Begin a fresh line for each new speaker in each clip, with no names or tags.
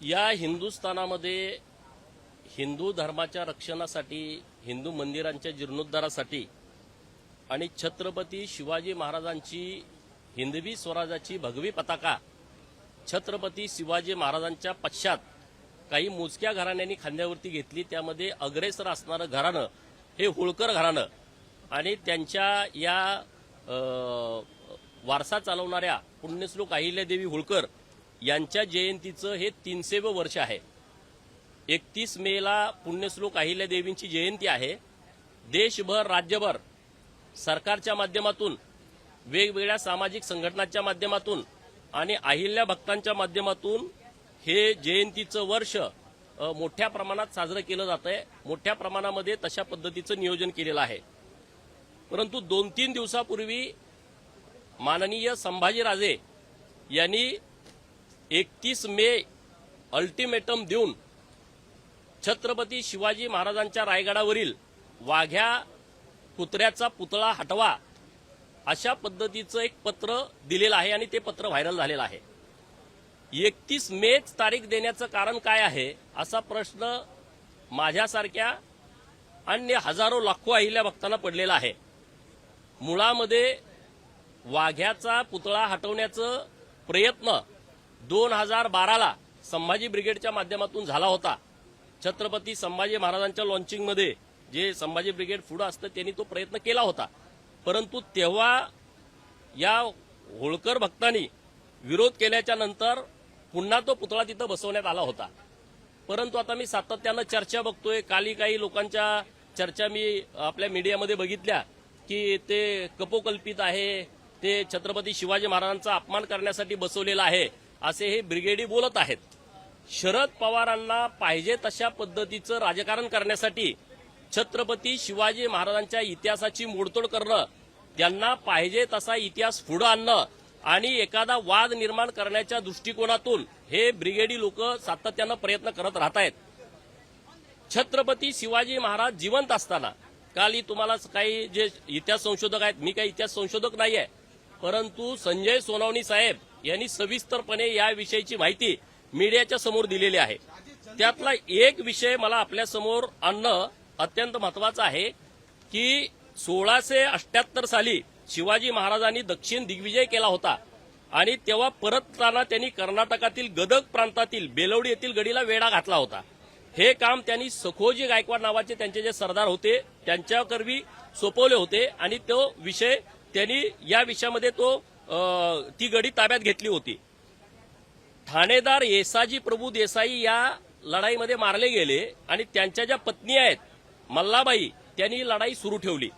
या हिंदुस्थानामध्ये हिंदू धर्माच्या रक्षणासाठी, हिंदू मंदिरांच्या जीर्णोद्धारासाठी आणि छत्रपती शिवाजी महाराजांची हिंदवी स्वराज्याची भगवी पताका छत्रपती शिवाजी महाराजांच्या पश्चात काही मोजक्या घराण्यांनी खांद्यावरती घेतली। त्यामध्ये अग्रेसर असणारं घराणं हे होळकर घराणं आणि त्यांच्या या वारसा चालवणाऱ्या पुण्यश्लोक अहिल्यादेवी होळकर यांच्या जयंतीचं हे 300वे वर्ष आहे। 31 मेला पुण्यश्लोक अहिल्यादेवींची जयंती आहे। देशभर राज्यभर सरकारच्या माध्यमातून, वेगवेगळ्या सामाजिक संघटनांच्या माध्यमातून आणि अहिल्या भक्तांच्या माध्यमातून हे जयंतीचं वर्ष मोठ्या प्रमाणात साजरं केलं जातंय। मोठ्या प्रमाणामध्ये तशा पद्धतीचं नियोजन केलेलं आहे। परंतु 2-3 दिवसापूर्वी माननीय संभाजीराजे यांनी 31 मे अल्टिमेटम देऊन छत्रपती शिवाजी महाराजांच्या रायगडावरील वाघ्या कुत्र्याचा पुतळा हटवा अशा पद्धतीचं एक पत्र दिलेलं आहे आणि ते पत्र व्हायरल झालेलं आहे। 31 मेच तारीख देण्याचं कारण काय आहे असा प्रश्न माझ्यासारख्या अन्य हजारो लाखो अहिल्या भक्तांना पडलेला आहे। मुळामध्ये वाघ्याचा पुतळा हटवण्याचा प्रयत्न 2012ला संभाजी ब्रिगेडच्या माध्यमातून झाला होता। छत्रपती संभाजी महाराजांच्या लॉन्चिंगमध्ये जे संभाजी ब्रिगेड पुढे असतं त्यांनी तो प्रयत्न केला होता, परंतु तेव्हा या होळकर भक्तांनी विरोध केल्याच्या नंतर पुन्हा तो पुतळा तिथं बसवण्यात आला होता। परंतु आता मी सातत्यानं चर्चा बघतोय, काली काही लोकांच्या चर्चा मी आपल्या मीडियामध्ये बघितल्या की ते कपोकल्पित आहे, ते छत्रपती शिवाजी महाराजांचा अपमान करण्यासाठी बसवलेला आहे असे हे ब्रिगेडी बोलत आहेत। शरद पवारांना पाहिजे तशा पद्धतीचं राजकारण करण्यासाठी छत्रपती शिवाजी महाराजांच्या इतिहासाची मोडतोड करणं, त्यांना पाहिजे तसा इतिहास पुढे आणणं आणि एखादा वाद निर्माण करण्याच्या दृष्टिकोनातून हे ब्रिगेडी लोक सातत्यानं प्रयत्न करत राहत आहेत। छत्रपती शिवाजी महाराज जिवंत असताना, काल तुम्हाला काही जे इतिहास संशोधक आहेत, मी काही इतिहास संशोधक नाही आहे, परंतु संजय सोनवणे साहेब यांनी सविस्तरपणे याविषयीची माहिती मीडियाच्या समोर दिलेली आहे। त्यातला एक विषय मला आपल्या समोर आणणं अत्यंत महत्वाचं आहे की 1678 साली शिवाजी महाराजांनी दक्षिण दिग्विजय केला होता आणि तेव्हा परतताना त्यांनी कर्नाटकातील गदग प्रांतातील बेलवडी येथील गडीला वेढा घातला होता। हे काम त्यांनी सखोजी गायकवाड नावाचे त्यांचे जे सरदार होते त्यांच्याकरवी सोपवले होते आणि तो विषय त्यांनी या विषयामध्ये ती गडी ताब्यात घेतली होती। ठाणेदार येसाजी प्रभू देसाई या लढाईमध्ये मारले गेले आणि त्यांच्या ज्या पत्नी आहेत मल्लाबाई त्यांनी लढाई सुरू ठेवली।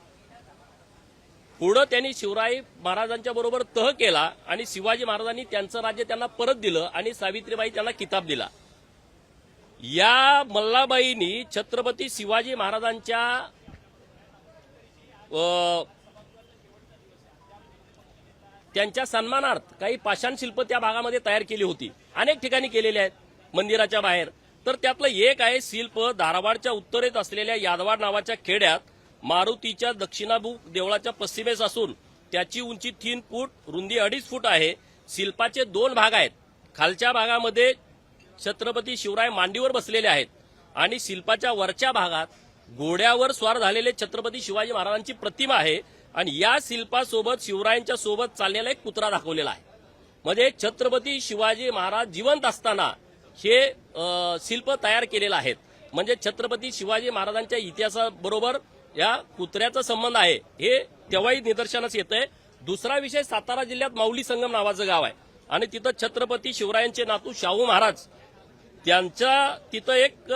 पुढे त्यांनी शिवराय महाराजांच्या बरोबर तह केला आणि शिवाजी महाराजांनी त्यांचं राज्य त्यांना परत दिलं आणि सावित्रीबाई त्यांना किताब दिला। या मल्लाबाईंनी छत्रपती शिवाजी महाराजांच्या त्यांच्या सन्मानार्थ काही पाषाण शिल्प त्या भागामध्ये तयार केली होती, अनेक ठिकाणी केलेली आहेत मंदिराच्या बाहेर। तर त्यातलं एक आहे शिल्प धारवाडच्या उत्तरेत असलेल्या यादवाड नावाच्या खेड्यात मारुतीच्या दक्षिणाभिमुख देवळाच्या पश्चिमेस असून त्याची उंची 3 फूट, रुंदी 2.5 फूट आहे। शिल्पाचे 2 भाग आहेत। खालच्या भागामध्ये छत्रपती शिवराय मांडीवर बसलेले आहेत आणि शिल्पाच्या वरच्या भागात घोड्यावर स्वार झालेले छत्रपती शिवाजी महाराजांची प्रतिमा आहे आणि या शिल्पासोबत शिवरायांच्या सोबत चाललेला एक कुत्रा दाखवलेला आहे। म्हणजे छत्रपती शिवाजी महाराज जिवंत असताना हे शिल्प तयार केलेलं आहे। म्हणजे छत्रपती शिवाजी महाराजांच्या इतिहासाबरोबर या कुत्र्याचा संबंध आहे हे तेव्हाही निदर्शनास येतंय। दुसरा विषय, सातारा जिल्ह्यात माऊली संगम नावाचं गाव आहे आणि तिथं छत्रपती शिवरायांचे नातू शाहू महाराज त्यांच्या तिथं एक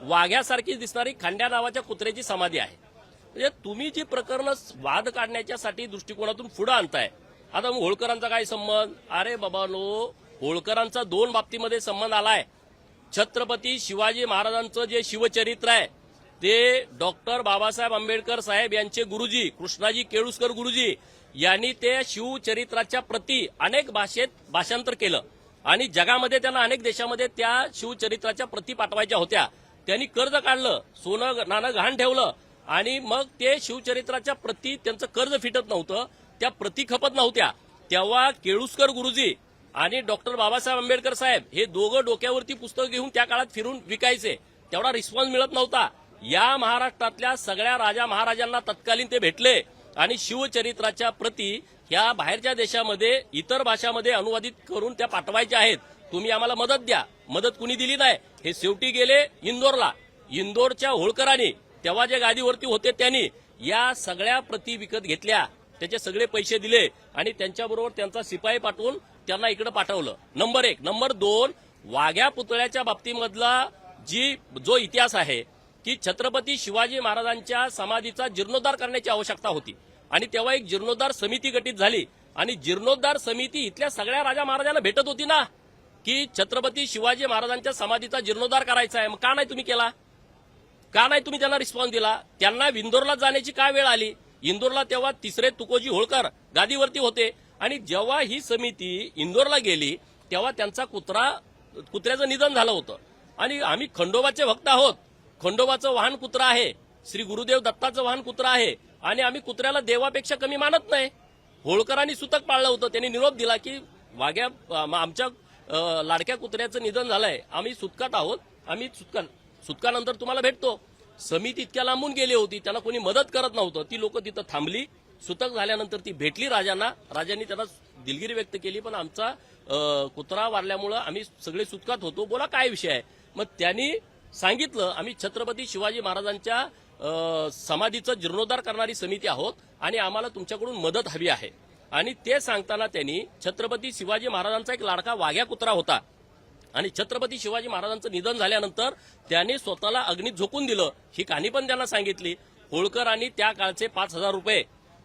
वाघ्यासारखी दिसणारी खांड्या नावाच्या कुत्र्याची समाधी आहे। म्हणजे तुम्ही जी प्रकरणं वाद काढण्याच्यासाठी दृष्टिकोनातून पुढे आणताय, आता होळकरांचा काय संबंध? अरे बाबांनो, होळकरांचा 2 बाबतीमध्ये संबंध आलाय। छत्रपती शिवाजी महाराजांचं जे शिवचरित्र आहे ते डॉक्टर बाबासाहेब आंबेडकर साहेब यांचे गुरुजी कृष्णाजी केळुसकर गुरुजी यांनी ते शिवचरित्राच्या प्रती अनेक भाषेत भाषांतर केलं आणि जगामध्ये त्यांना अनेक देशामध्ये त्या शिवचरित्राच्या प्रती पाठवायच्या होत्या। त्यांनी कर्ज काढलं, सोनं नाणं गहाण ठेवलं आणि मग ते शिवचरित्राच्या प्रती त्यांचं कर्ज फिटत नव्हतं, त्या प्रती खपत नव्हत्या। तेव्हा केळुसकर गुरुजी आणि डॉक्टर बाबासाहेब आंबेडकर साहेब हे दोघं डोक्यावरती पुस्तक घेऊन त्या काळात फिरून विकायचे, तेवढा रिस्पॉन्स मिळत नव्हता. या महाराष्ट्रातल्या सगळ्या राजा महाराजांना तत्कालीन ते भेटले आणि शिवचरित्राच्या प्रती ह्या बाहेरच्या देशामध्ये इतर भाषामध्ये अनुवादित करून त्या पाठवायच्या आहेत, तुम्ही आम्हाला मदत द्या. मदत कुणी दिली नाही. हे शेवटी गेले इंदोरला. इंदोरच्या होळकरांनी तेव्हा जे गादीवरती होते त्यांनी या सगळ्या प्रती विकत घेतल्या, त्याचे सगळे पैसे दिले आणि त्यांच्याबरोबर त्यांचा शिपाई पाठवून त्यांना इकडे पाठवलं. नंबर 1. नंबर 2, वाघ्या पुतळ्याच्या बाबतीमधला जो इतिहास आहे की छत्रपती शिवाजी महाराजांच्या समाधीचा जीर्णोद्धार करण्याची आवश्यकता होती आणि तेव्हा एक जीर्णोद्धार समिती गठीत झाली आणि जीर्णोद्धार समिती इथल्या सगळ्या राजा महाराजांना भेटत होती ना की छत्रपती शिवाजी महाराजांच्या समाधीचा जीर्णोद्धार करायचा आहे. मग का नाही तुम्ही केला? का नाही तुम्ही त्यांना रिस्पॉन्स दिला? त्यांना इंदोरला जाण्याची काय वेळ आली? इंदोरला तेव्हा तिसरे तुकोजी होळकर गादीवरती होते आणि जेव्हा ही समिती इंदोरला गेली तेव्हा त्यांचा कुत्र्याचं निधन झालं होतं आणि आम्ही खंडोबाचे भक्त आहोत. खंडोबाचं वाहन कुत्रा आहे, श्री गुरुदेव दत्ताचं वाहन कुत्रा आहे आणि आम्ही कुत्र्याला देवापेक्षा कमी मानत नाही. होळकरांनी सुतक पाळलं होतं. त्यांनी निरोप दिला की आमच्या लाडक्या कुत्र्याचं निधन झालंय, आम्ही सुतकात आहोत, आम्ही सुतकानंतर तुम्हाला भेटतो. समिती इतक्या लांबून गेली होती, त्यांना कोणी मदत करत नव्हतं. ती लोक तिथं थांबली. सुतक झाल्यानंतर ती भेटली राजांना. राजांनी त्यांना दिलगिरी व्यक्त केली, पण आमचा कुत्रा वारल्यामुळं आम्ही सगळे सुतकात होतो, बोला काय विषय आहे. मग त्यांनी सांगितलं आम्ही छत्रपती शिवाजी महाराजांच्या समाधीचं जीर्णोद्धार करणारी समिती आहोत आणि आम्हाला तुमच्याकडून मदत हवी आहे. आणि ते सांगताना त्यांनी छत्रपती शिवाजी महाराजांचा एक लाडका वाघ्या कुत्रा होता आणि छत्रपती शिवाजी महाराजांचं निधन झाल्यानंतर त्यांनी स्वतःला अग्नीत झोकून दिलं, ही कहाणी पण त्यांना सांगितली. होळकरांनी त्या काळचे 5,000 रुपये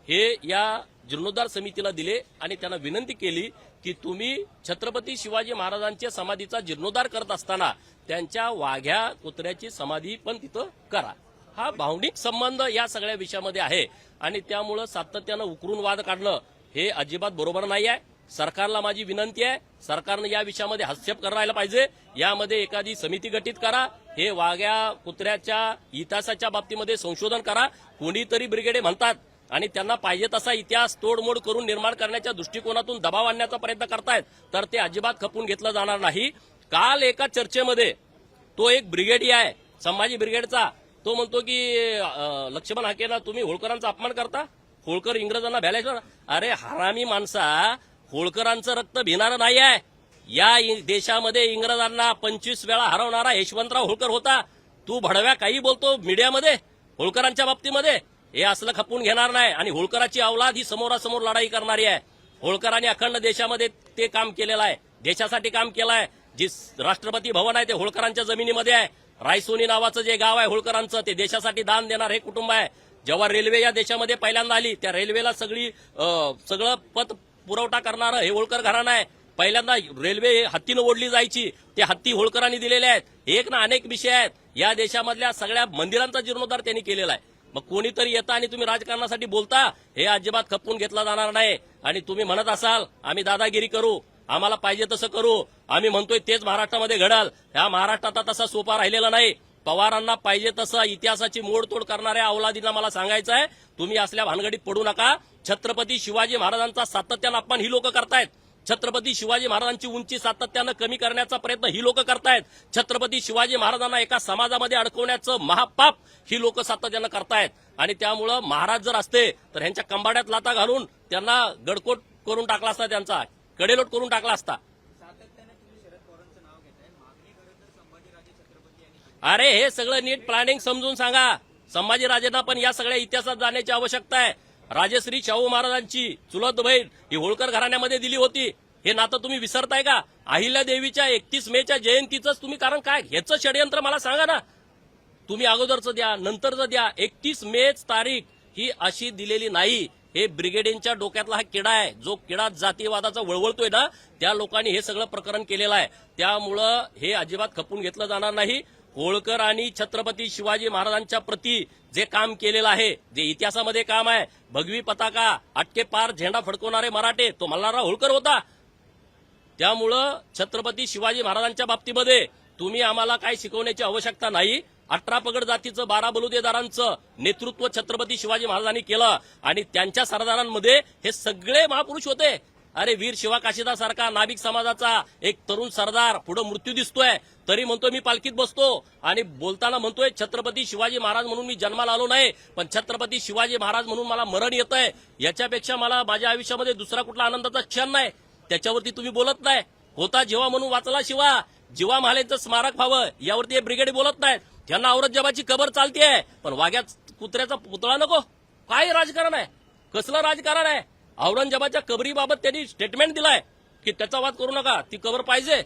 हे या जीर्णोद्धार समितीला दिले आणि त्यांना विनंती केली की तुम्ही छत्रपती शिवाजी महाराजांच्या समाधीचा जीर्णोद्धार करत असताना त्यांच्या वाघ्या कुत्र्याची समाधी पण तिथं करा. हा भावनिक संबंध या सगळ्या विषयामध्ये आहे आणि त्यामुळं सातत्यानं उकरून वाद काढणं हे अजिबात बरोबर नाही आहे. सरकारला माझी विनंती आहे, सरकारनं या विषयामध्ये हस्तक्षेप करायला पाहिजे. यामध्ये एखादी समिती गठीत करा. हे वाघ्या कुत्र्याच्या इतिहासाच्या बाबतीमध्ये संशोधन करा. कोणीतरी ब्रिगेडे म्हणतात आणि त्यांना पाहिजे तसा इतिहास तोडमोड करून निर्माण करण्याच्या दृष्टिकोनातून दबाव आणण्याचा प्रयत्न करतायत, तर ते अजिबात खपून घेतलं जाणार नाही. काल एका चर्चेमध्ये तो एक ब्रिगेडी आहे संभाजी ब्रिगेडचा, तो म्हणतो की लक्ष्मण हाकेला तुम्ही होळकरांचा अपमान करता, होळकर इंग्रजांना भ्यालायचं. अरे हरामी माणसा, होळकरांचं रक्त भिणारं नाही आहे. या देशामध्ये इंग्रजांना 25 वेळा हरवणारा यशवंतराव होळकर होता. तू भडव्या काही बोलतो मीडियामध्ये होळकरांच्या बाबतीमध्ये. हे असलं खपून घेणार नाही आणि होळकराची अवलाद ही समोरासमोर लढाई करणारी आहे. होळकरांनी अखंड देशामध्ये ते काम केलेलं आहे, देशासाठी काम केलं आहे. जी राष्ट्रपती भवन आहे ते होळकरांच्या जमिनीमध्ये आहे. रायसोनी नावाचं जे गाव आहे होळकरांचं, ते देशासाठी दान देणार हे कुटुंब आहे. जेव्हा रेल्वे या देशामध्ये पहिल्यांदा आली, त्या रेल्वेला सगळं पथ पुरवठा करणारं हे होळकर घराणं आहे. पहिल्यांदा रेल्वे हत्तीनं ओढली जायची, ते हत्ती होळकरांनी दिलेले आहेत. एक ना अनेक विषय आहेत. या देशामधल्या सगळ्या मंदिरांचा जीर्णोद्धार त्यांनी केलेला आहे. मग कोणीतरी येतं आणि तुम्ही राजकारणासाठी बोलता, हे अजिबात खपवून घेतला जाणार नाही. आणि तुम्ही म्हणत असाल आम्ही दादागिरी करू, आम्हाला पाहिजे तसं करू, आम्ही म्हणतोय तेच महाराष्ट्रामध्ये घडल. ह्या महाराष्ट्रात तसा सोपा राहिलेला नाही. पवारांना पाहिजे तसं इतिहासाची मोडतोड करणाऱ्या अवलादींना मला सांगायचं आहे, तुम्ही असल्या भानगडीत पडू नका. छत्रपती शिवाजी महाराजांचा सातत्यानं अपमान ही लोक करतायत. छत्रपती शिवाजी महाराजांची उंची सातत्यानं कमी करण्याचा प्रयत्न ही लोक करतायत. छत्रपती शिवाजी महाराजांना एका समाजामध्ये अडकवण्याचं महापाप ही लोक सातत्यानं करतायत. आणि त्यामुळं महाराज जर असते तर ह्यांच्या कंबाड्यात लाता घालून त्यांना गडकोट करून टाकला असता, त्यांचा कडेलोट करून टाकला असता. अरे हे सगळं नीट प्लॅनिंग समजून सांगा. संभाजीराजेंना पण या सगळ्या इतिहासात जाण्याची आवश्यकता आहे. राजश्री शाहू महाराजांची चुलत बहीण ही होळकर घराण्यामध्ये दिली होती. हे नातं तुम्ही विसरताय का? अहिल्यादेवीच्या 31 मेच्या जयंतीचंच तुम्ही कारण काय ह्याचं षडयंत्र मला सांगा ना. तुम्ही अगोदरचं द्या, नंतरचं द्या. 31 मेच तारीख ही अशी दिलेली नाही. हे ब्रिगेडियनच्या डोक्यातला हा किडा आहे. जो किडा जातीवादाचा वळवळतोय ना, त्या लोकांनी हे सगळं प्रकरण केलेलं आहे. त्यामुळं हे अजिबात खपून घेतलं जाणार नाही. होळकर आणि छत्रपती शिवाजी महाराजांच्या प्रती जे काम केलेलं आहे, जे इतिहासामध्ये काम आहे, भगवी पताका, अटके पार झेंडा फडकवणारे मराठे, तो मल्हारराव होळकर होता. त्यामुळं छत्रपती शिवाजी महाराजांच्या बाबतीमध्ये तुम्ही आम्हाला काय शिकवण्याची आवश्यकता नाही. 18 पगड जातीचं 12 बलुतेदारांचं नेतृत्व छत्रपती शिवाजी महाराजांनी केलं आणि त्यांच्या सरदारांमध्ये हे सगळे महापुरुष होते. अरे वीर शिवा काशीदासारखा नाभिक समाजाचा एक तरुण सरदार पुढे मृत्यू दिसतोय, तरी म्हणतो मी पालखीत बसतो आणि बोलताना म्हणतोय छत्रपती शिवाजी महाराज म्हणून मी जन्माला आलो नाही, पण छत्रपती शिवाजी महाराज म्हणून मला मरण येतंय. याच्यापेक्षा मला माझ्या आयुष्यामध्ये दुसरा कुठला आनंदाचा क्षण नाही. त्याच्यावरती तुम्ही बोलत नाही. होता जेव्हा म्हणून वाचला शिवा, जीवा महालेंचं स्मारक व्हावं यावरती हे ब्रिगेड बोलत नाहीत. त्यांना औरंगजेबाची कबर चालतीये, पण वाघ्या कुत्र्याचा पुतळा नको. काय राजकारण आहे? कसलं राजकारण आहे? औरंगजेबाच्या कबरीबाबत त्यांनी स्टेटमेंट दिलाय की त्याचा वाद करू नका, ती कबर पाहिजे.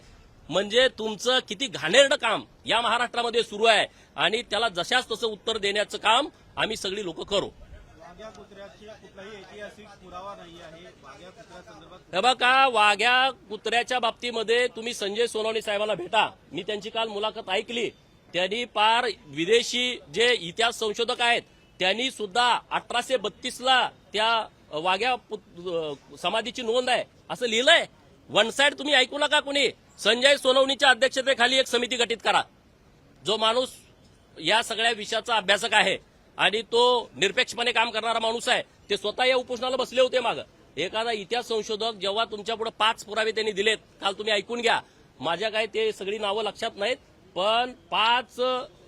म्हणजे तुमचं किती घाणेरडं काम या महाराष्ट्रामध्ये सुरू आहे आणि त्याला जशाच तसं उत्तर देण्याचं काम आम्ही सगळी लोक करू.
वाघ्या कुत्र्याची कुठलाही ऐतिहासिक पुरावा नाही आहे. वाघ्या कुत्र्यासंदर्भात
हे बघा, वाघ्या कुत्र्याच्या बाबतीमध्ये तुम्ही संजय सोनवणे साहेबांना भेटा. मी त्यांची काल मुलाखत ऐकली. त्यांनी पार विदेशी जे इतिहास संशोधक आहेत त्यांनी सुद्धा 1832ला त्या वाघ्या समाधीची नोंद आहे असं लिहिलंय. वन साइड तुम्ही ऐकू नका कुणी. संजय सोनवणीच्या अध्यक्षतेखाली एक समिती गठीत करा. जो माणूस या सगळ्या विषयाचा अभ्यासक आहे आणि तो निरपेक्षपणे काम करणारा माणूस आहे. ते स्वतः या उपोषणाला बसले होते मागं. एखादा इतिहास संशोधक जेव्हा तुमच्या पुढे 5 पुरावे त्यांनी दिलेत, काल तुम्ही ऐकून घ्या. माझ्या काय ते सगळी नावं लक्षात नाहीत, पण 5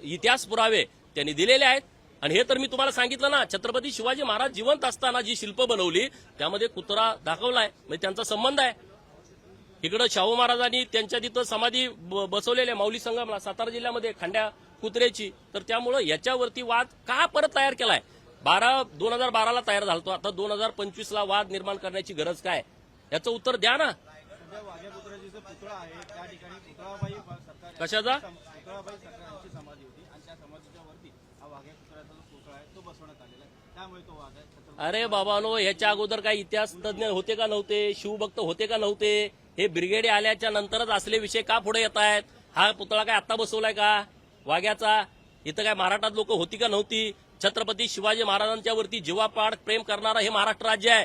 इतिहास पुरावे त्यांनी दिलेले आहेत. आणि हे तर मी तुम्हाला सांगितलं ना, छत्रपती शिवाजी महाराज जिवंत असताना जी शिल्प बनवली त्यामध्ये कुत्रा दाखवलाय, म्हणजे त्यांचा संबंध आहे. इकडं शाहू महाराजांनी त्यांच्या तिथं समाधी बसवलेली आहे माऊली संगमला, सातारा जिल्ह्यामध्ये, खांड्या कुत्र्याची. तर त्यामुळं याच्यावरती वाद का परत तयार केलाय? 2012ला तयार झालतो, आता 2025ला वाद निर्माण करण्याची गरज काय? याचं उत्तर द्या ना.
सध्या वाघ्या कुत्र्याची जो पुतळा आहे त्या ठिकाणी पुतळाबाई सरकार
कशाचा?
पुतळाबाई सरकारांची समाधी होती आणि त्या समाधीच्या वरती हा वाघ्या कुत्र्याचा जो पुतळा आहे तो बसवण्यात आलेला आहे. त्यामुळे तो वाद आहे.
अरे बाबानो, ह्याच्या अगोदर काय इतिहास तज्ञ होते का नव्हते? शिवभक्त होते का नव्हते? हे ब्रिगेड आल्याच्या नंतरच असले विषय का पुढे येत आहेत? हा पुतळा काय आता बसवलाय का वाघ्याचा? इथं काय महाराष्ट्रात लोक होती का नव्हती? छत्रपती शिवाजी महाराजांच्या वरती जीवापाड प्रेम करणारं हे महाराष्ट्र राज्य आहे,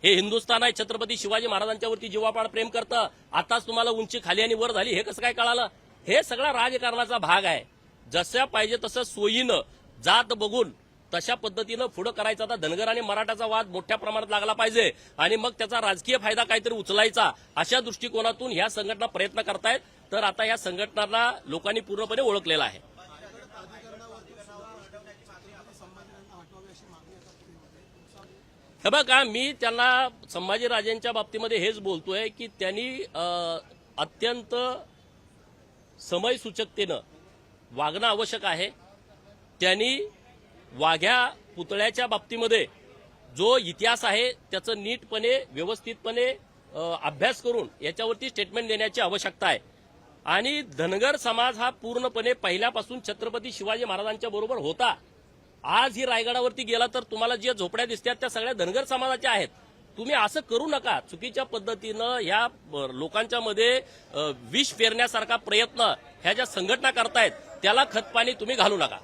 हे हिंदुस्थान आहे. छत्रपती शिवाजी महाराजांच्या वरती जीवापाड प्रेम करतं. आताच तुम्हाला उंची खाली आणि वर झाली, हे कसं काय कळालं? हे सगळा राजकारणाचा भाग आहे. जसं पाहिजे तसं सोयीनं जात बघून तशा पद्धतीनं पुढे करायचा. आता धनगर आणि मराठाचा वाद मोठ्या प्रमाणात लागला पाहिजे आणि मग त्याचा राजकीय फायदा काहीतरी उचलायचा, अशा दृष्टिकोनातून ह्या संघटना प्रयत्न करतायत. तर आता या संघटनांना लोकांनी पूर्णपणे ओळखलेलं आहे. हे बघा, मी त्यांना संभाजीराजेंच्या बाबतीमध्ये हेच बोलतोय की त्यांनी अत्यंत समयसूचकतेनं वागणं आवश्यक आहे. त्यांनी वाघ्या पुतळ्याच्या बाबतीमध्ये जो इतिहास आहे त्याचं नीटपणे व्यवस्थितपणे अभ्यास करून याच्यावरती स्टेटमेंट देण्याची आवश्यकता आहे. आणि धनगर समाज हा पूर्णपणे पहिल्यापासून छत्रपती शिवाजी महाराजांच्या बरोबर होता. आज ही रायगडावरती गेला तर तुम्हाला ज्या झोपड्या दिसतात त्या सगळ्या धनगर समाजाच्या आहेत. तुम्ही असं करू नका. चुकीच्या पद्धतीनं या लोकांच्या मध्ये विष पेरण्यासारखा प्रयत्न ह्या ज्या संघटना करतायत त्याला खतपाणी तुम्ही घालू नका.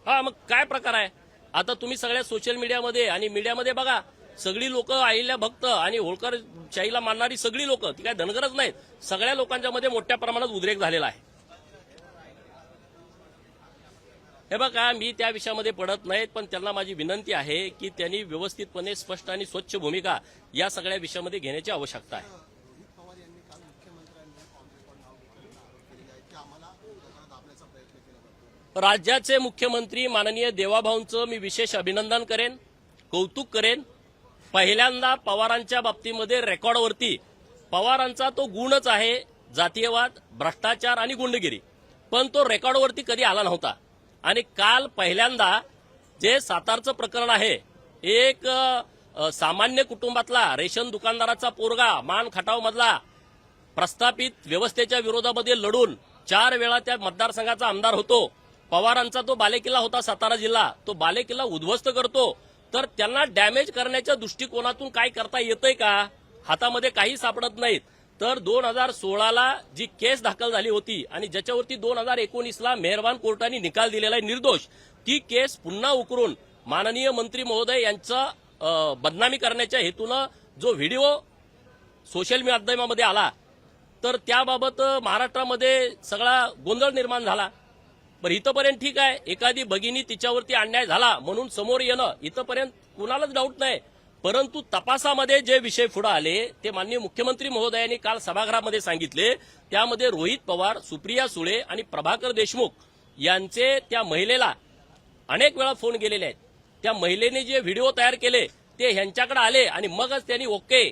हा, मग काय प्रकार आहे? आता तुम्ही सगळ्या सोशल मीडियामध्ये आणि मीडियामध्ये बघा, सगळी लोक अहिल्या भक्त आणि होळकर शाहीला मानणारी सगळी लोक, ती काय धनगरच नाहीत, सगळ्या लोकांच्या मध्ये मोठ्या प्रमाणात उद्रेक झालेला आहे. हे बघा, मी त्या विषयामध्ये पडत नाहीत, पण त्यांना माझी विनंती आहे की त्यांनी व्यवस्थितपणे स्पष्ट आणि स्वच्छ भूमिका या सगळ्या विषयामध्ये घेण्याची आवश्यकता आहे. राज्याचे मुख्यमंत्री माननीय देवाभाऊंचं मी विशेष अभिनंदन करेन, कौतुक करेन. पहिल्यांदा पवारांच्या बाबतीमध्ये रेकॉर्डवरती पवारांचा तो गुणच आहे जातीयवाद, भ्रष्टाचार आणि गुंडगिरी, पण तो रेकॉर्डवरती कधी आला नव्हता. आणि काल पहिल्यांदा जे सातारचं प्रकरण आहे, एक सामान्य कुटुंबातला रेशन दुकानदाराचा पोरगा मान खटाव मधला प्रस्थापित व्यवस्थेच्या विरोधामध्ये लढून 4 वेळा त्या मतदारसंघाचा आमदार होतो. पवारांचा तो बालेकिल्ला होता सातारा जिल्हा, तो बालेकिल्ला उद्ध्वस्त करतो. तर त्यांना डॅमेज करण्याच्या दृष्टिकोनातून काय करता येतंय का? हातामध्ये काही सापडत नाहीत. तर 2016ला जी केस दाखल झाली होती आणि ज्याच्यावरती 2019ला मेहरबान कोर्टाने निकाल दिलेला आहे निर्दोष, ती केस पुन्हा उकरून माननीय मंत्री महोदय यांचा बदनामी करण्याच्या हेतूनं जो व्हिडिओ सोशल माध्यमामध्ये आला, तर त्याबाबत महाराष्ट्रामध्ये सगळा गोंधळ निर्माण झाला. पण इथंपर्यंत ठीक आहे, एखादी भगिनी तिच्यावरती अन्याय झाला म्हणून समोर येणं इथंपर्यंत कुणालाच डाऊट नाही. परंतु तपासामध्ये जे विषय पुढे आले ते माननीय मुख्यमंत्री महोदयांनी काल सभागृहामध्ये सांगितले. त्यामध्ये रोहित पवार, सुप्रिया सुळे आणि प्रभाकर देशमुख यांचे त्या महिलेला अनेक वेळा फोन गेलेले आहेत. त्या महिलेने जे व्हिडिओ तयार केले ते ह्यांच्याकडे आले आणि मगच त्यांनी ओके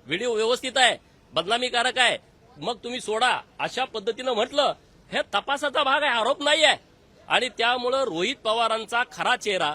व्हिडिओ व्यवस्थित आहे, बदनामीकारक आहे, मग तुम्ही सोडा अशा पद्धतीनं म्हटलं. हे तपासाचा भाग आहे, आरोप नाही आहे. आणि त्यामुळं रोहित पवारांचा खरा चेहरा,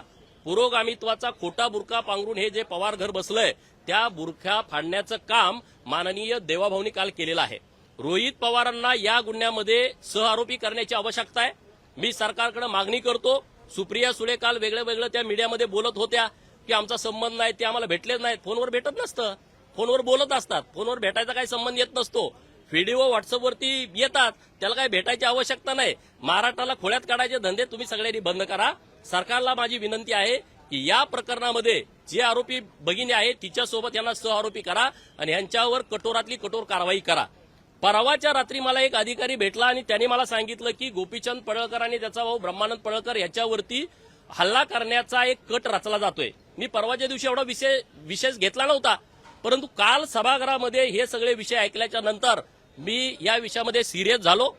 पुरोगामित्वाचा खोटा बुरखा पांघरून हे जे पवार घर बसलंय त्या बुरखा फाडण्याचं काम माननीय देवाभाऊनी काल केलेलं आहे. रोहित पवारांना या गुन्ह्यामध्ये सहआरोपी करण्याची आवश्यकता आहे. मी सरकारकडे मागणी करतो. सुप्रिया सुळे काल वेगळं त्या मीडियामध्ये बोलत होत्या की आमचा संबंध नाही, ते आम्हाला भेटलेच नाहीत. फोनवर भेटत नसतं, फोनवर बोलत असतात, फोनवर भेटायचा काही संबंध येत नसतो. व्हिडिओ व्हॉट्सअपवरती येतात, त्याला काही भेटायची आवश्यकता नाही. महाराष्ट्राला खोळ्यात काढायचे धंदे तुम्ही सगळ्यांनी बंद करा. सरकारला माझी विनंती आहे की या प्रकरणामध्ये जे आरोपी भगिनी आहे तिच्यासोबत यांना सहआरोपी करा आणि यांच्यावर कठोरातली कठोर कारवाई करा. परवाच्या रात्री मला एक अधिकारी भेटला आणि त्यांनी मला सांगितलं की गोपीचंद पडळकर आणि त्याचा भाऊ ब्रह्मानंद पडळकर याच्यावरती हल्ला करण्याचा एक कट रचला जातोय. मी परवाच्या दिवशी एवढा विशेष घेतला नव्हता, परंतु काल सभागृहामध्ये हे सगळे विषय ऐकल्याच्या नंतर मी या विषयामध्ये सिरियस झालो.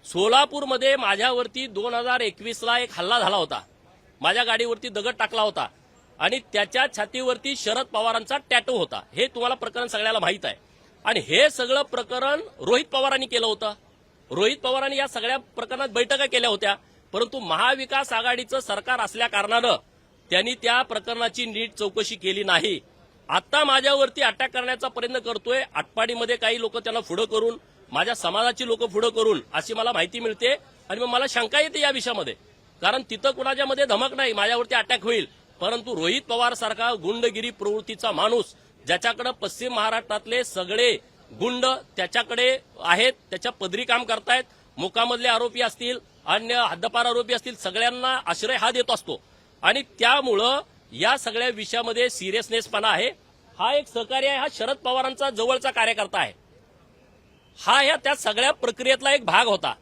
सोलापूरमध्ये माझ्यावरती 2021ला एक हल्ला झाला होता. माझ्या गाडीवरती दगड टाकला होता आणि त्याच्या छातीवरती शरद पवारांचा टॅटू होता. हे तुम्हाला प्रकरण सगळ्याला माहित आहे. आणि हे सगळं प्रकरण रोहित पवारांनी केलं होतं. रोहित पवारांनी या सगळ्या प्रकरणात बैठका केल्या होत्या, परंतु महाविकास आघाडीचं सरकार असल्या कारणानं त्यांनी त्या प्रकरणाची नीट चौकशी केली नाही. आता माझ्यावरती अटॅक करण्याचा प्रयत्न करतोय. आटपाडीमध्ये काही लोक त्यांना पुढं करून, माझ्या समाजाची लोक पुढं करून अशी मला माहिती मिळते. आणि मग मला शंका येते या विषयामध्ये, कारण तिथं कुणाच्यामध्ये धमक नाही, माझ्यावरती अटॅक होईल. परंतु रोहित पवार सारखा गुंडगिरी प्रवृत्तीचा माणूस, ज्याच्याकडे पश्चिम महाराष्ट्रातले सगळे गुंड त्याच्याकडे आहेत, त्याच्या पदरी काम करतायत, मोकामधले आरोपी असतील, अन्य हद्दपार आरोपी असतील, सगळ्यांना आश्रय हा देत असतो. आणि त्यामुळं या सगळ्या विषयामध्ये सिरियसनेसपणा आहे. हा एक सहकारी आहे, हा शरद पवारांचा जवळचा कार्यकर्ता आहे. हा ह्या त्या सगळ्या प्रक्रियेतला एक भाग होता.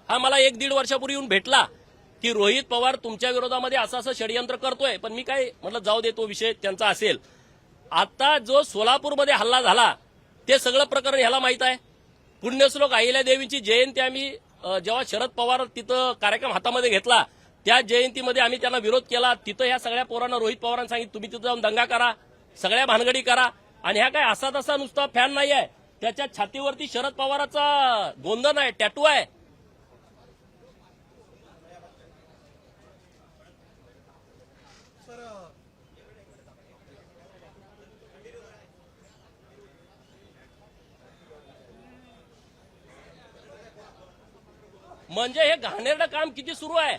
हा मला 1-1.5 वर्षापूर्वी येऊन भेटला की रोहित पवार तुमच्या विरोधामध्ये असं षडयंत्र करतोय. पण मी काय म्हटलं जाऊ दे, तो विषय त्यांचा असेल. आता जो सोलापूरमध्ये हल्ला झाला ते सगळं प्रकरण ह्याला माहित आहे. पुण्यश्लोक अहिल्यादेवींची जयंती आम्ही जेव्हा शरद पवार तिथं कार्यक्रम हातामध्ये घेतला त्या जयंतीमध्ये आम्ही त्यांना विरोध केला. तिथं ह्या सगळ्या पोरांना रोहित पवारांनी सांगितलं तुम्ही तिथं जाऊन दंगा करा, सगळ्या भानगडी करा. आणि ह्या काय असा तसा नुसता फॅन नाही आहे, त्याच्या छातीवरती शरद पवाराचा गोंधन आहे, टॅटू आहे. म्हणजे हे घाणेरडं काम किती सुरू आहे.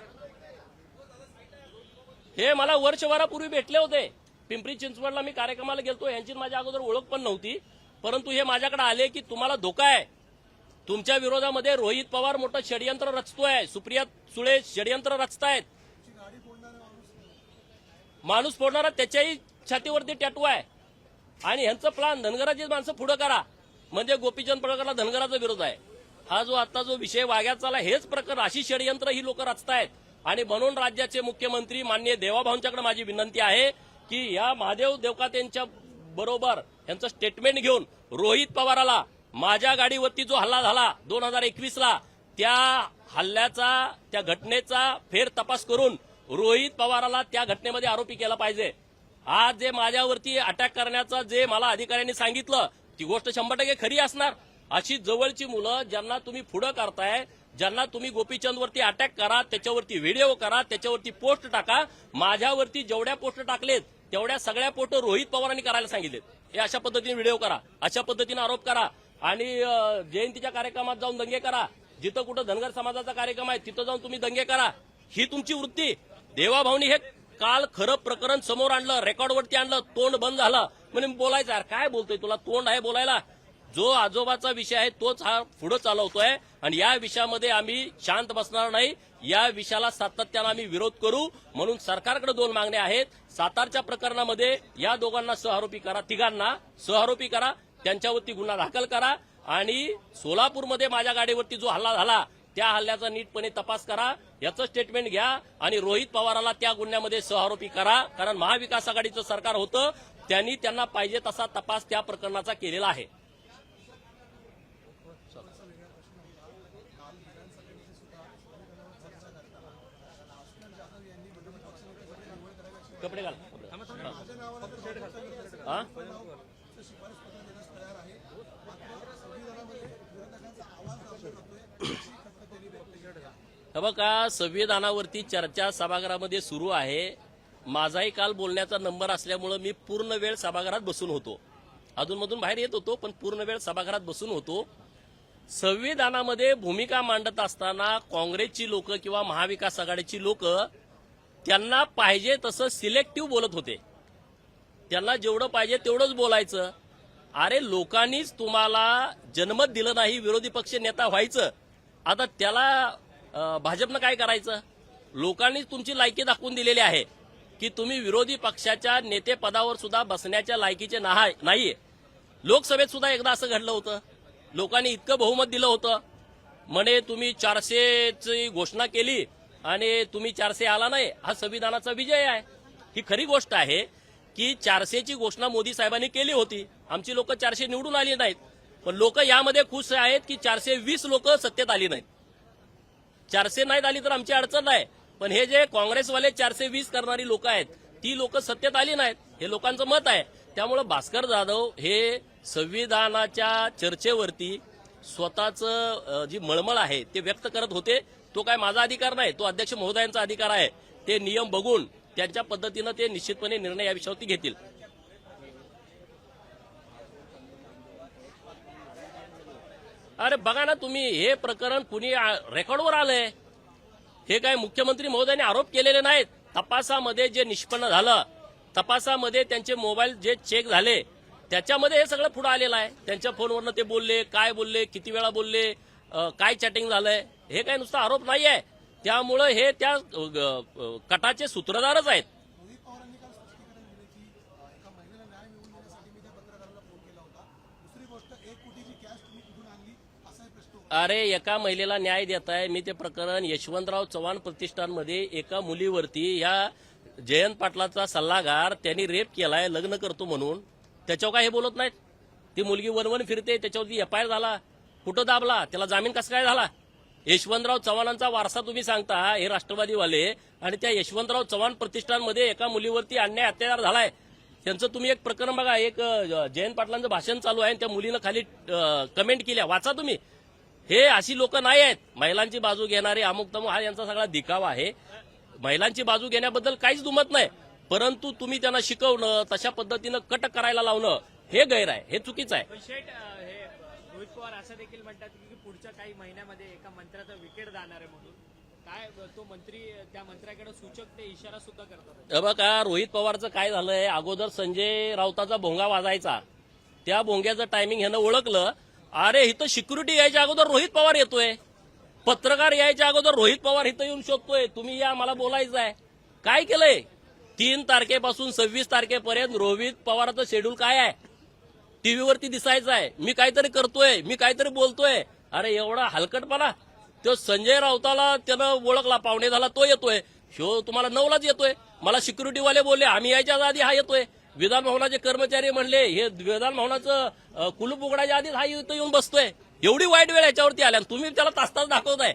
हे मला वर्षभरापूर्वी भेटले होते. पिंपरी चिंचवडला मी कार्यक्रमाला गेलतो, यांची माझ्या अगोदर ओळख पण नव्हती. परंतु हे माझ्याकडे आले की तुम्हाला धोका आहे, तुमच्या विरोधामध्ये रोहित पवार मोठं षडयंत्र रचतोय, सुप्रिया सुळे षडयंत्र रचतायत. माणूस फोडणारा त्याच्याही छातीवरती टॅटू आहे. आणि ह्यांचं प्लान धनगराची माणसं पुढे करा, म्हणजे गोपीचंद पडळकरला धनगराचा विरोध आहे. हा जो आता जो विषय वाग्यात चालला हेच प्रकरण, अशी षडयंत्र ही लोक रचतायत. आणि म्हणून राज्याचे मुख्यमंत्री माननीय देवाभाऊंच्याकडे माझी विनंती आहे की या महादेव देवकातेंच्या बरोबर यांचं स्टेटमेंट घेऊन रोहित पवाराला माझ्या गाडीवरती जो हल्ला झाला 2021ला त्या हल्ल्याचा, त्या घटनेचा फेर तपास करून रोहित पवाराला त्या घटनेमध्ये आरोपी केला पाहिजे. आज जे माझ्यावरती अटॅक करण्याचं जे मला अधिकाऱ्यांनी सांगितलं ती गोष्ट 100% खरी असणार. अशी जवळची मुलं ज्यांना तुम्ही पुढं करताय, ज्यांना तुम्ही गोपीचंदवरती अटॅक करा, त्याच्यावरती व्हिडिओ करा, त्याच्यावरती पोस्ट टाका. माझ्यावरती जेवढ्या पोस्ट टाकलेत तेवढ्या सगळ्या पोस्ट रोहित पवारांनी करायला सांगितलेत. हे अशा पद्धतीने व्हिडिओ करा, अशा पद्धतीने आरोप करा आणि जयंतीच्या कार्यक्रमात जाऊन दंगे करा. जिथं कुठं धनगर समाजाचा कार्यक्रम आहे तिथं जाऊन तुम्ही दंगे करा. ही तुमची वृत्ती. देवाभाऊनी हे काल खरं प्रकरण समोर आणलं, रेकॉर्डवरती आणलं, तोंड बंद झालं. म्हणजे बोलायचं यार काय बोलतोय, तुला तोंड आहे बोलायला? जो आजोबाचा विषय आहे तोच हा पुढे चालवतोय आणि या विषयामध्ये आम्ही शांत बसणार नाही. या विषयाला सातत्यानं आम्ही विरोध करू. म्हणून सरकारकडे 2 मागण्या आहेत. सातारच्या प्रकरणामध्ये या दोघांना सहआरोपी करा, तिघांना सहआरोपी करा, त्यांच्यावरती गुन्हा दाखल करा. आणि सोलापूरमध्ये माझ्या गाडीवरती जो हल्ला झाला त्या हल्ल्याचा नीटपणे तपास करा, याचं स्टेटमेंट घ्या आणि रोहित पवाराला त्या गुन्ह्यामध्ये सहआरोपी करा. कारण महाविकास आघाडीचं सरकार होतं, त्यांनी त्यांना पाहिजे तसा तपास त्या प्रकरणाचा केलेला आहे. कपडे घाल. हा? हे बघा, संविधानावरती चर्चा सभागृहामध्ये सुरू आहे. माझाही काल बोलण्याचा नंबर असल्यामुळे मी पूर्ण वेळ सभागृहात बसून होतो. अधूनमधून बाहेर येत होतो, पण पूर्ण वेळ सभागृहात बसून होतो. संविधानामध्ये भूमिका मांडत असताना काँग्रेसची लोक किंवा महाविकास आघाडीची लोक त्यांना पाहिजे तसं सिलेक्टिव्ह बोलत होते. त्यांना जेवढं पाहिजे तेवढंच बोलायचं. अरे, लोकांनीच तुम्हाला जनमत दिलं नाही विरोधी पक्ष नेता व्हायचं, आता त्याला भाजपनं काय करायचं? लोकांनीच तुमची लायकी दाखवून दिलेली आहे की तुम्ही विरोधी पक्षाच्या नेतेपदावर सुद्धा बसण्याच्या लायकीचे नाहीये. लोकसभेत सुद्धा एकदा असं घडलं होतं. लोकांनी इतकं बहुमत दिलं होतं, म्हणे तुम्ही 400ची घोषणा केली आणि तुम्ही 400 आला नाही. हा संविधानाचा विजय आहे. ही खरी गोष्ट आहे की 400ची घोषणा मोदी साहेबांनी केली होती. आमची लोक 400 निवडून आली नाहीत, पण लोक यामध्ये खुश आहेत की 420 लोक सत्तेत आली नाहीत. 400 नाहीत आली तर आमची अडचण नाही, पण हे जे काँग्रेसवाले 420 करणारी लोक आहेत, ती लोक सत्तेत आली नाहीत, हे लोकांचं मत आहे. त्यामुळे भास्कर जाधव हे संविधानाच्या चर्चेवरती स्वतःचं जी मळमळ आहे ते व्यक्त करत होते. तो काय माझा अधिकार नाही, तो अध्यक्ष महोदयांचा अधिकार आहे. ते नियम बघून त्यांच्या पद्धतीनं ते निश्चितपणे निर्णय या विषयावरती घेतील. अरे बघा ना तुम्ही, हे प्रकरण कुणी रेकॉर्डवर आलंय. हे काय मुख्यमंत्री महोदयांनी आरोप केलेले नाहीत. तपासामध्ये जे निष्पन्न झालं, तपासामध्ये त्यांचे मोबाईल जे चेक झाले, त्याच्यामध्ये हे सगळं पुढे आलेलं आहे. त्यांच्या फोनवरनं ते बोलले, काय बोलले, किती वेळा बोलले, काय चॅटिंग झालंय, हे काय नुसता आरोप नाही आहे. त्यामुळं हे त्या कटाचे सूत्रधारच आहेत. अरे, एका महिलेला न्याय देत आहे मी. ते प्रकरण यशवंतराव चव्हाण प्रतिष्ठानमध्ये एका मुलीवरती या जयंत पाटलाचा सल्लागार त्यांनी रेप केलाय लग्न करतो म्हणून. त्याच्यावर काय हे बोलत नाहीत? ती मुलगी वनवन फिरते, त्याच्यावरती एफआयआर झाला, कुठं दाबला, त्याला जामीन कसा काय झाला? यशवंतराव चव्हाणांचा वारसा तुम्ही सांगता हे राष्ट्रवादीवाले, आणि त्या यशवंतराव चव्हाण प्रतिष्ठानमध्ये एका मुलीवरती अन्याय अत्याचार झालाय. त्यांचं तुम्ही एक प्रकरण बघा. एक जयंत पाटलांचं भाषण चालू आहे, त्या मुलीनं खाली कमेंट केल्या, वाचा तुम्ही. हे अशी लोक नाही आहेत. महिलांची बाजू घेणारे अमुक तमुक हा यांचा सगळा दिखावा आहे. महिलांची बाजू घेण्याबद्दल काहीच दुमत नाही, परंतु तुम्ही त्यांना शिकवणं, तशा पद्धतीनं कट करायला लावणं हे गैर आहे, हे चुकीचं आहे.
पण शेठ, हे रोहित पवार असं देखील म्हणतात की पुढच्या काही महिन्यामध्ये एका मंत्र्याचा विकेट जाणार आहे म्हणून. काय तो मंत्री, त्या मंत्र्याकडे सूचक ते इशारा सुद्धा करतात.
बघा, रोहित पवारचं काय झालंय, अगोदर संजय राऊताचा भोंगा वाजायचा, त्या भोंग्याचं टायमिंग ह्यानं ओळखलं. अरे, इथं सिक्युरिटी यायच्या अगोदर रोहित पवार येतोय, पत्रकार यायच्या अगोदर रोहित पवार इथं येऊन शोधतोय, तुम्ही या, मला बोलायचं आहे. काय केलंय? 3 तारखेपासून 26 तारखेपर्यंत रोहित पवाराचं शेड्यूल काय आहे? टीव्हीवरती दिसायचं आहे, मी काहीतरी करतोय, मी काहीतरी बोलतोय. अरे, एवढा हलकटपणा. तो संजय राऊताला त्यानं ओळखला, पावणे झाला तो येतोय, शो तुम्हाला 9लाच येतोय. मला सिक्युरिटीवाले बोलले आम्ही यायच्या आधी हा येतोय. विधान भवनाचे कर्मचारी म्हणले हे विधान भवनाचं कुलूप उघडायच्या आधीच हा इथं येऊन बसतोय. एवढी वाईट वेळ याच्यावरती आल्या, तुम्ही त्याला तास तास दाखवताय.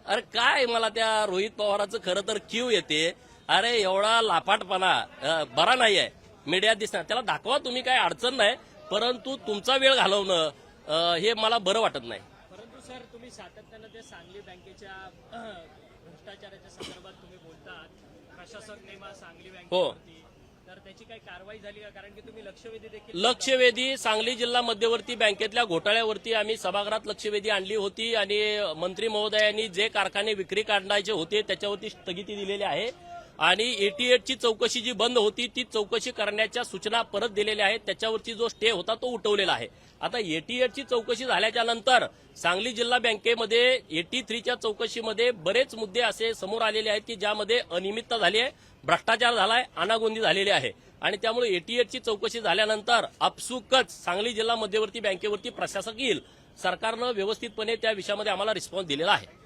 अरे काय, मला त्या रोहित पवाराचं खरं तर कीव येते. अरे, एवढा लाफाटपणा बरा नाहीये मीडियात दिसणार. त्याला दाखवा तुम्ही, काय अडचण नाही, परंतु तुमचा वेळ घालवणं हे मला बरं वाटत नाही.
परंतु सर, तुम्ही सातत्यानं ते सांगली बँकेच्या भ्रष्टाचाराच्या संदर्भात तुम्ही बोलतात, प्रशासक नेमा सांगली बँकेवरती, तर त्याची काही कारवाई झाली का? कारण की तुम्ही लक्षवेधी देखील
लक्षवेधी सांगली जिल्हा मध्यवर्ती बँकेतल्या घोटाळ्यावरती आम्ही सभागृहात लक्षवेधी आणली होती आणि मंत्री महोदयांनी जे कारखाने विक्री काढायचे होते त्याच्यावरती स्थगिती दिलेली आहे आणि 88ची चौकशी जी बंद होती ती चौकशी करण्याच्या सूचना परत दिलेल्या आहेत. त्याच्यावरची जो स्टे होता तो उठवलेला आहे. आता 88ची चौकशी झाल्याच्या नंतर सांगली जिल्हा बँकेमध्ये 83च्या चौकशीमध्ये बरेच मुद्दे असे समोर आलेले आहेत की ज्यामध्ये अनियमितता झाली आहे, भ्रष्टाचार झालाय, अनागोंदी झालेली आहे आणि त्यामुळे 88ची चौकशी झाल्यानंतर आपसुकच सांगली जिल्हा मध्यवर्ती बँकेवरती प्रशासक येईल. सरकारनं व्यवस्थितपणे त्या विषयामध्ये आम्हाला रिस्पॉन्स दिलेला आहे.